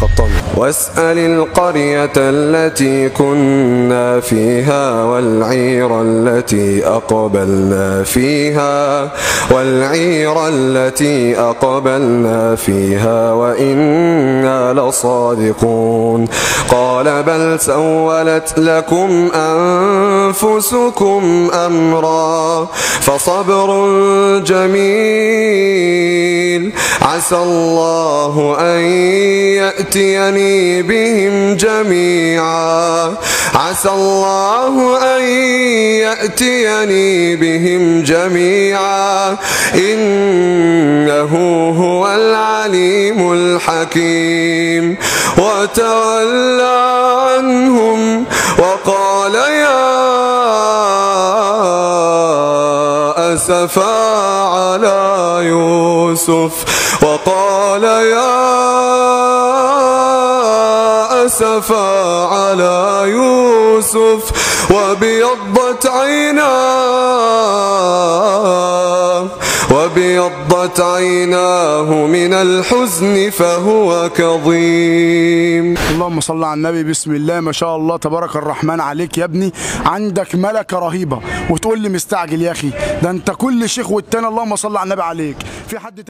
قطان. واسأل القرية التي كنا فيها والعير التي أقبلنا فيها وإنا لصادقون. قال بل سولت لكم أنفسكم أمرا فصبر جميل عسى الله أن يأتيني بهم جميعا إنه هو العليم الحكيم. وتولى عنهم وقال يا أسفا على يوسف وابيضت عيناه من الحزن فهو كظيم. اللهم صل على النبي. بسم الله ما شاء الله تبارك الرحمن عليك يا ابني، عندك ملكة رهيبة وتقول لي مستعجل يا اخي، ده انت كل شيخ والتاني. اللهم صل على النبي عليك. في حد